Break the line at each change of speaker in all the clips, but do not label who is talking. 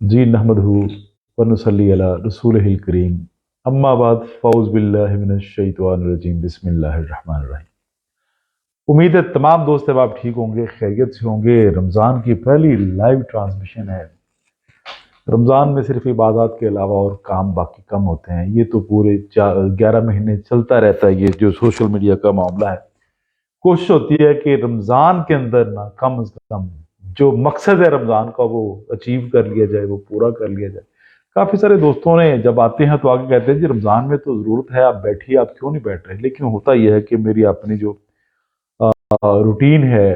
जी नहमदहू व नुसल्ली अला रसूलिहिल करीम अम्मा बाद फ़ौज़ बिल्लाहि मिनश शैतानिर रजीम बिस्मिल्लाहिर रहमानिर रहीम। उम्मीद है तमाम दोस्त अब आप ठीक होंगे, खैरियत से होंगे। रमज़ान की पहली लाइव ट्रांसमिशन है। रमज़ान में सिर्फ इबादत के अलावा और काम बाकी कम होते हैं। ये तो पूरे 11 महीने चलता रहता है ये जो सोशल मीडिया का मामला है। कोशिश होती है कि रमज़ान के अंदर ना कम से कम जो मकसद है रमज़ान का वो अचीव कर लिया जाए, वो पूरा कर लिया जाए। काफ़ी सारे दोस्तों ने जब आते हैं तो आगे कहते हैं जी रमज़ान में तो ज़रूरत है, आप बैठिए, आप क्यों नहीं बैठ रहे। लेकिन होता यह है कि मेरी अपनी जो रूटीन है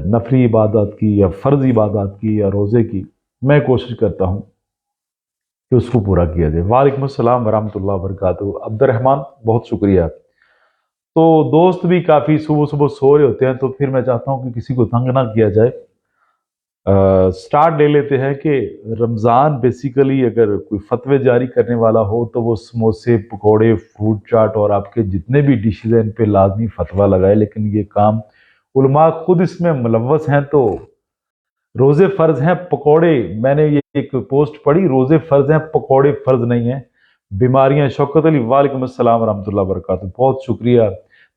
नफली इबादत की या फ़र्ज इबादत की या रोज़े की, मैं कोशिश करता हूँ कि उसको पूरा किया जाए। वालेकुम अस्सलाम वरहमतुल्लाह वबरकातुहू। अब्दुर्रहमान, बहुत शुक्रिया। तो दोस्त भी काफ़ी सुबह सुबह सो रहे होते हैं, तो फिर मैं चाहता हूँ कि किसी को तंग ना किया जाए। स्टार्ट ले लेते हैं कि रमज़ान बेसिकली अगर कोई फतवे जारी करने वाला हो तो वो समोसे, पकोड़े, फ्रूट चाट और आपके जितने भी डिशेज हैं इन पे लाजमी फतवा लगाए। लेकिन ये काम उलमा खुद इसमें मुलव्वस हैं। तो रोजे फर्ज हैं, पकोड़े, मैंने ये एक पोस्ट पढ़ी, रोजे फर्ज हैं, पकोड़े फर्ज नहीं है। बीमारियां, शौकत अली वालेकुम अस्सलाम वरहमतुल्लाह वबरकातुहू, बहुत शुक्रिया।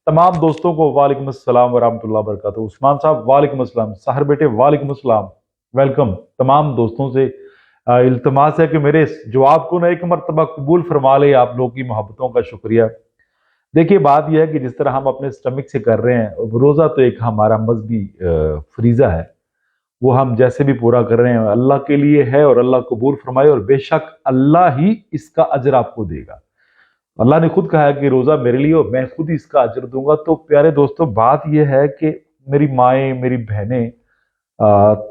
तमाम दोस्तों को वालेकुम अस्सलाम वरहमतुल्लाह वबरकातुहू। उस्मान साहब वालेकुम अस्सलाम, साहर बेटे वालेकुम अस्सलाम, वेलकम। तमाम दोस्तों से इल्तमास है कि मेरे इस जवाब को ना एक मरतबा कबूल फरमा ले। आप लोगों की मोहब्बतों का शुक्रिया। देखिए बात यह है कि जिस तरह हम अपने स्टमक से कर रहे हैं, रोजा तो एक हमारा मजहबी फरीजा है, वो हम जैसे भी पूरा कर रहे हैं अल्लाह के लिए है और अल्लाह कबूल फरमाए, और बेशक अल्लाह ही इसका अजर आपको देगा। अल्लाह ने खुद कहा है कि रोजा मेरे लिए हो, मैं खुद ही इसका अजर दूंगा। तो प्यारे दोस्तों, बात यह है कि मेरी माएँ, मेरी बहनें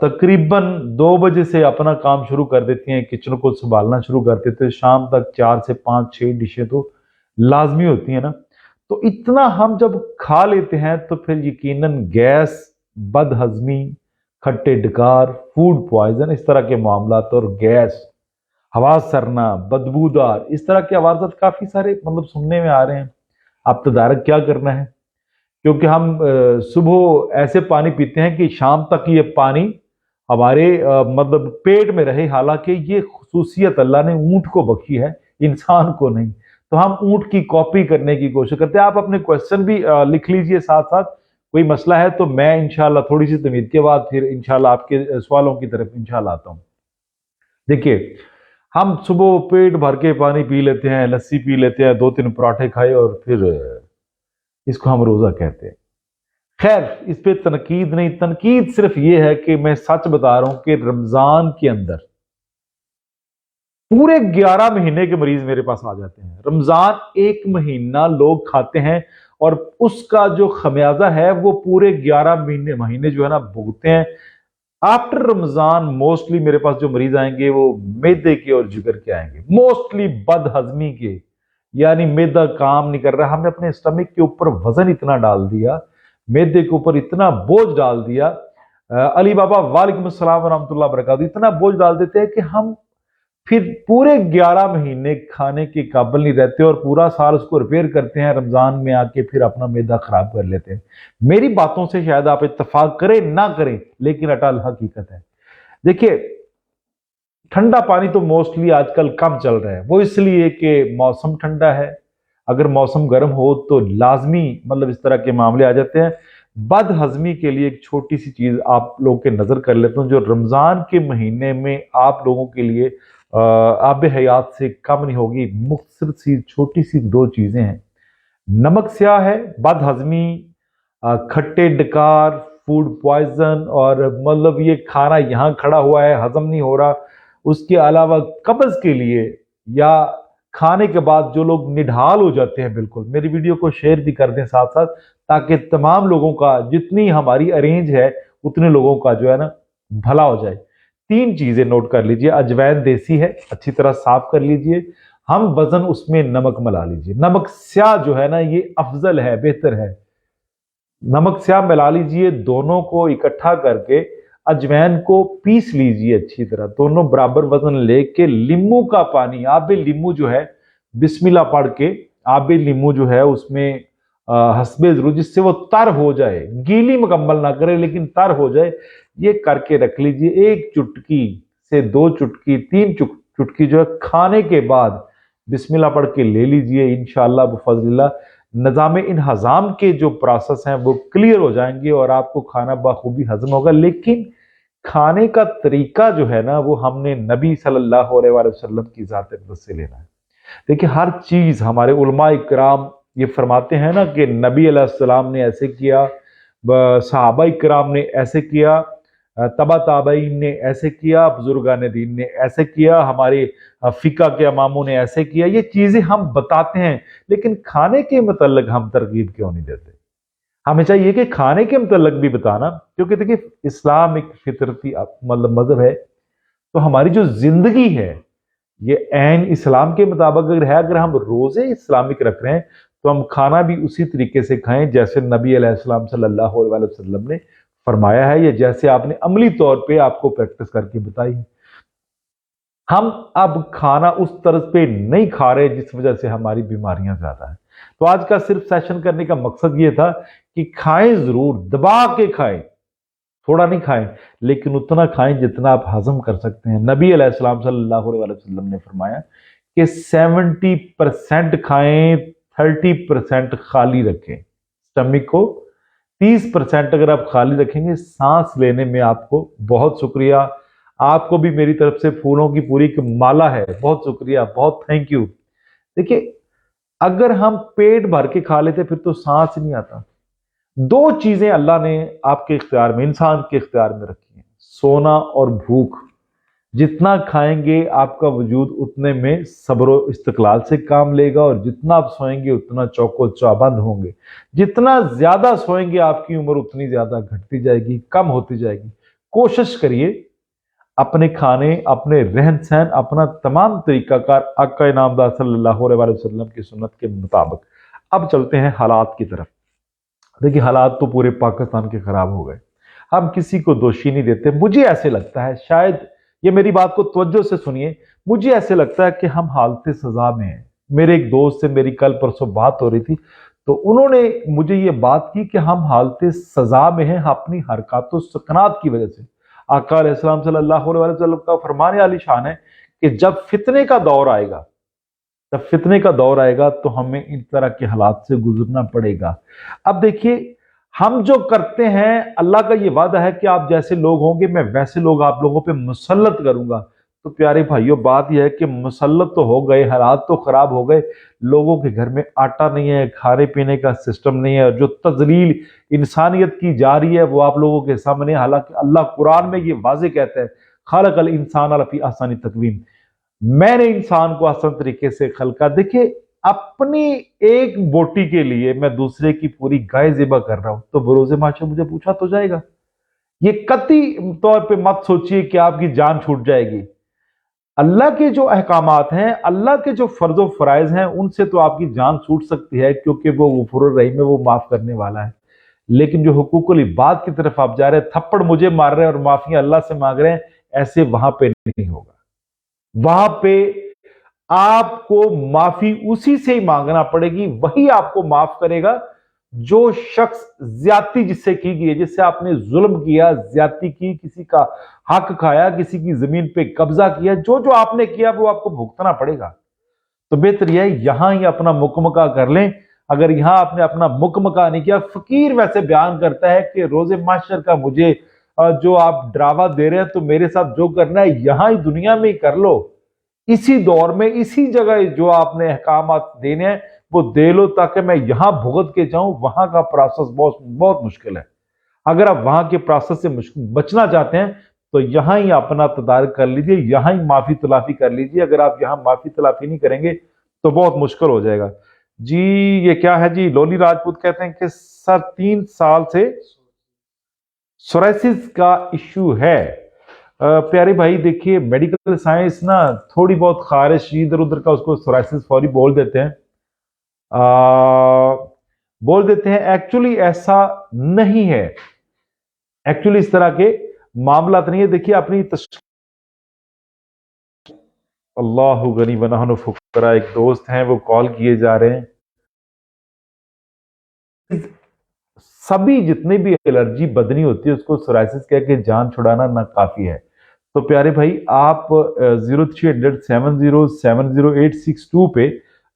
तकरीबन 2 बजे से अपना काम शुरू कर देती हैं, किचन को संभालना शुरू कर देते हैं। शाम तक 4 से 5 6 डिशें तो लाजमी होती है ना। तो इतना हम जब खा लेते हैं तो फिर यकीनन गैस, बदहजमी, खट्टे डकार, फूड पॉइजन, इस तरह के मामलात, और गैस, हवा सरना, बदबूदार, इस तरह के अवाजात काफी सारे मतलब सुनने में आ रहे हैं। अब तदारक क्या करना है, क्योंकि हम सुबह ऐसे पानी पीते हैं कि शाम तक ये पानी हमारे मतलब पेट में रहे। हालांकि ये खसूसियत अल्लाह ने ऊंट को बख्शी है, इंसान को नहीं। तो हम ऊंट की कॉपी करने की कोशिश करते हैं। आप अपने क्वेश्चन भी लिख लीजिए साथ साथ, कोई मसला है तो मैं इंशाल्लाह थोड़ी सी तमीद के बाद फिर इंशाल्लाह आपके सवालों की तरफ इंशाल्लाह आता हूँ। देखिए, हम सुबह पेट भर के पानी पी लेते हैं, लस्सी पी लेते हैं, 2 3 पराठे खाए और फिर इसको हम रोजा कहते हैं। खैर, इस पे तनकीद नहीं, तनकीद सिर्फ ये है कि मैं सच बता रहा हूं कि रमजान के अंदर पूरे 11 महीने के मरीज मेरे पास आ जाते हैं। रमजान एक महीना लोग खाते हैं और उसका जो खमियाजा है वो पूरे 11 महीने महीने जो है ना भुगते हैं। आफ्टर रमजान मोस्टली मेरे पास जो मरीज आएंगे वो मैदे के और जिगर के आएंगे, मोस्टली बदहजमी के। यानी मैदा काम नहीं कर रहा, हमने अपने स्टमक के ऊपर वजन इतना डाल दिया, मैदे के ऊपर इतना बोझ डाल दिया। अली बाबा वालेकुम अस्सलाम वरहमतुल्लाह वबरकातुहू। इतना बोझ डाल देते हैं कि हम फिर पूरे 11 महीने खाने के काबिल नहीं रहते और पूरा साल उसको रिपेयर करते हैं, रमजान में आके फिर अपना मैदा खराब कर लेते हैं। मेरी बातों से शायद आप इत्तेफाक करें ना करें, लेकिन अटल हकीकत है। देखिए, ठंडा पानी तो मोस्टली आजकल कम चल रहा है, वो इसलिए कि मौसम ठंडा है। अगर मौसम गर्म हो तो लाजमी मतलब इस तरह के मामले आ जाते हैं। बद हजमी के लिए एक छोटी सी चीज आप लोगों के नजर कर लेता हूं, जो रमजान के महीने में आप लोगों के लिए आब हयात से कम नहीं होगी। मुख्तसर सी छोटी सी 2 चीजें हैं। नमक स्याह है, बद हजमी, खट्टे डकार, फूड पॉइजन, और मतलब ये खाना यहाँ खड़ा हुआ है, हजम नहीं हो रहा। उसके अलावा कब्ज के लिए या खाने के बाद जो लोग निढाल हो जाते हैं, बिल्कुल मेरी वीडियो को शेयर भी कर दें साथ साथ, ताकि तमाम लोगों का, जितनी हमारी अरेंज है उतने लोगों का जो है ना भला हो जाए। 3 चीजें नोट कर लीजिए। अजवैन देसी है, अच्छी तरह साफ कर लीजिए। हम वजन उसमें नमक मिला लीजिए। नमक स्याह जो है ना ये अफजल है, बेहतर है। नमक स्याह मिला लीजिए, दोनों को इकट्ठा करके अजवैन को पीस लीजिए अच्छी तरह। दोनों बराबर वजन लेके लींबू का पानी, आबे लींबू जो है, बिस्मिल्लाह पढ़ के आबे लींबू जो है उसमें हसबे जरूर, जिससे वो तर हो जाए, गीली मुकम्मल ना करे लेकिन तर हो जाए, ये करके रख लीजिए। एक चुटकी से 2 चुटकी 3 चुटकी जो है खाने के बाद बिस्मिल्लाह पढ़ के ले लीजिए। इंशाअल्लाह बफज़लिल्लाह निज़ाम इन हज़ाम के जो प्रोसेस हैं वो क्लियर हो जाएंगे और आपको खाना बखूबी हजम होगा। लेकिन खाने का तरीका जो है ना वो हमने नबी सल्लल्लाहु अलैहि वसल्लम की ज़ात अक़दस से लेना है। देखिए हर चीज हमारे उलमा इकराम ये फरमाते हैं ना कि नबी अलैहिस्सलाम ने ऐसे किया, सहाबा इकराम ने ऐसे किया, तबा ताबईन ने ऐसे किया, बुजुर्गान दीन ने ऐसे किया, हमारे फिका के इमामों ने ऐसे किया। ये चीजें हम बताते हैं, लेकिन खाने के मतलब हम तरगीब क्यों नहीं देते? हमें चाहिए कि खाने के मतलब भी बताना, क्योंकि देखिए इस्लाम एक फितरती मतलब मजहब है। तो हमारी जो जिंदगी है ये ऐन इस्लाम के मुताबिक अगर है, अगर हम रोजे इस्लामिक रख रहे हैं तो हम खाना भी उसी तरीके से खाएं जैसे नबी अलैहिस्सलाम सल्लल्लाहु अलैहि वसल्लम ने फरमाया है, या जैसे आपने अमली तौर पे आपको प्रैक्टिस करके बताई है। हम अब खाना उस तरह पे नहीं खा रहे जिस वजह से हमारी बीमारियां ज्यादा है। तो आज का सिर्फ सेशन करने का मकसद ये था कि खाएं जरूर, दबा के खाएं, थोड़ा नहीं खाएं, लेकिन उतना खाएं जितना आप हजम कर सकते हैं। नबी अलैहिस्सलाम सल्लल्लाहु अलैहि वसल्लम ने फरमाया कि 70% खाएं, 30% खाली रखें स्टमक को। 30% अगर आप खाली रखेंगे सांस लेने में आपको बहुत शुक्रिया। आपको भी मेरी तरफ से फूलों की पूरी एक माला है, बहुत शुक्रिया, बहुत थैंक यू। देखिए अगर हम पेट भर के खा लेते फिर तो सांस नहीं आता। 2 चीजें अल्लाह ने आपके इख्तियार में, इंसान के इख्तियार में रखी हैं, सोना और भूख। जितना खाएंगे आपका वजूद उतने में सब्र इस्तकलाल से काम लेगा, और जितना आप सोएंगे उतना चौको चौबंद होंगे। जितना ज्यादा सोएंगे आपकी उम्र उतनी ज्यादा घटती जाएगी, कम होती जाएगी। कोशिश करिए अपने खाने, अपने रहन सहन, अपना तमाम तरीकाकार आका इनामदार सल्लल्लाहु अलैहि वसल्लम की सुन्नत के मुताबिक। अब चलते हैं हालात की तरफ। देखिए हालात तो पूरे पाकिस्तान के खराब हो गए, हम किसी को दोषी नहीं देते। मुझे ऐसे लगता है, शायद ये मेरी बात को तवज्जो से सुनिए, मुझे ऐसे लगता है कि हम हालत सजा में हैं। मेरे एक दोस्त से मेरी कल परसों बात हो रही थी, तो उन्होंने मुझे ये बात की कि हम हालत सजा में हैं अपनी हरकत सकनात की वजह से। आका अलैहिस्सलाम सल्लल्लाहु अलैहि वसल्लम का फरमान आली शान है कि जब फितने का दौर आएगा, जब फितने का दौर आएगा तो हमें इन तरह के हालात से गुजरना पड़ेगा। अब देखिए हम जो करते हैं, अल्लाह का ये वादा है कि आप जैसे लोग होंगे मैं वैसे लोग आप लोगों पे मुसल्लत करूंगा। तो प्यारे भाइयों बात यह है कि मुसल्लत तो हो गए, हालात तो खराब हो गए, लोगों के घर में आटा नहीं है, खाने पीने का सिस्टम नहीं है, जो तजलील इंसानियत की जा रही है वो आप लोगों के सामने। हालांकि अल्लाह कुरान में ये वाजे कहता है, खालकल इंसान अला फी आसानी तकवीम, मैंने इंसान को आसान तरीके से खलका। देखिए अपनी एक बोटी के लिए मैं दूसरे की पूरी गाय ज़िबा कर रहा हूं तो बरोज़े माशर मुझे पूछा तो जाएगा। ये कतई तौर पे मत सोचिए कि आपकी जान छूट जाएगी। अल्लाह के जो अहकामात हैं, अल्लाह के जो फर्जो फराइज हैं, उनसे तो आपकी जान छूट सकती है क्योंकि वो गफूरुर रहीम है, वो माफ करने वाला है। लेकिन जो हुकूकुल इबाद की तरफ आप जा रहे हैं, थप्पड़ मुझे मार रहे हैं और माफी अल्लाह से मांग रहे हैं, ऐसे वहां पे नहीं होगा। वहां पे आपको माफी उसी से ही मांगना पड़ेगी, वही आपको माफ करेगा जो शख्स ज्यादती जिससे की गई है, जिससे आपने जुल्म किया, ज्यादती की, किसी का हक खाया, किसी की जमीन पे कब्जा किया, जो जो आपने किया वो आपको भुगतना पड़ेगा। तो बेहतर यह है यहां ही अपना मुकमका कर लें। अगर यहां आपने अपना मुकमका नहीं किया, फकीर वैसे बयान करता है कि रोजे माशर का मुझे जो आप ड्रावा दे रहे हैं तो मेरे साथ जो करना है यहां ही दुनिया में ही कर लो, इसी दौर में इसी जगह जो आपने अहकामात देने हैं वो दे लो, ताकि मैं यहां भुगत के जाऊं। वहां का प्रोसेस बहुत बहुत मुश्किल है। अगर आप वहां के प्रोसेस से बचना चाहते हैं तो यहां ही अपना तदारक कर लीजिए, यहां ही माफी तलाफी कर लीजिए। अगर आप यहां माफी तलाफी नहीं करेंगे तो बहुत मुश्किल हो जाएगा। जी ये क्या है जी, लोली राजपूत कहते हैं कि सर 3 साल से सोराइसिस का इश्यू है। प्यारे भाई देखिए मेडिकल साइंस ना थोड़ी बहुत खारिश इधर उधर का उसको सोराइसिस फौरी बोल देते हैं, एक्चुअली ऐसा नहीं है। एक्चुअली इस तरह के मामला नहीं है। देखिए अपनी अल्लाह गनी वनहनु फुकरा, एक दोस्त हैं वो कॉल किए जा रहे हैं। सभी जितने भी एलर्जी बदनी होती है उसको सोराइसिस कह के जान छुड़ाना ना काफी है। तो प्यारे भाई आप 0300707086 पे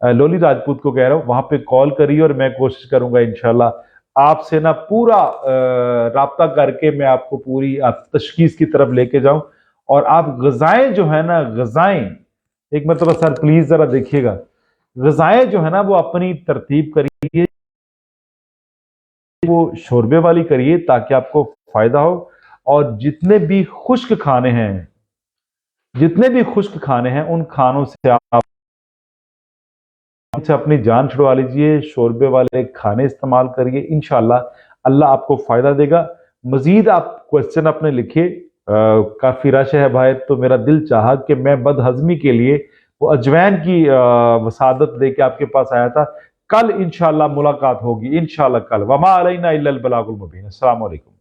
लोली राजपूत को कह रहा हूँ, वहां पे कॉल करिए और मैं कोशिश करूंगा इंशाल्लाह आपसे ना पूरा राब्ता करके मैं आपको पूरी तशखीस की तरफ लेके जाऊं। और आप गजाएं जो है ना, गजाएं एक मतलब सर प्लीज जरा देखिएगा, गजाएं जो है ना वो अपनी तरतीब करिए, वो शोरबे वाली करिए ताकि आपको फायदा हो। और जितने भी खुश्क खाने हैं उन खानों से आप अपनी जान छुड़वा लीजिए, शोरबे वाले खाने इस्तेमाल करिए, इंशाल्लाह अल्लाह आपको फायदा देगा। मजीद आप क्वेश्चन अपने लिखिए, काफी रश है भाई, तो मेरा दिल चाहा कि मैं बदहजमी के लिए वो अजवैन की वसादत लेके आपके पास आया था। कल इंशाल्लाह मुलाकात होगी, इंशाल्लाह कल। वमा अलैना इल्लल बलागुल मुबीन। अस्सलाम वालेकुम।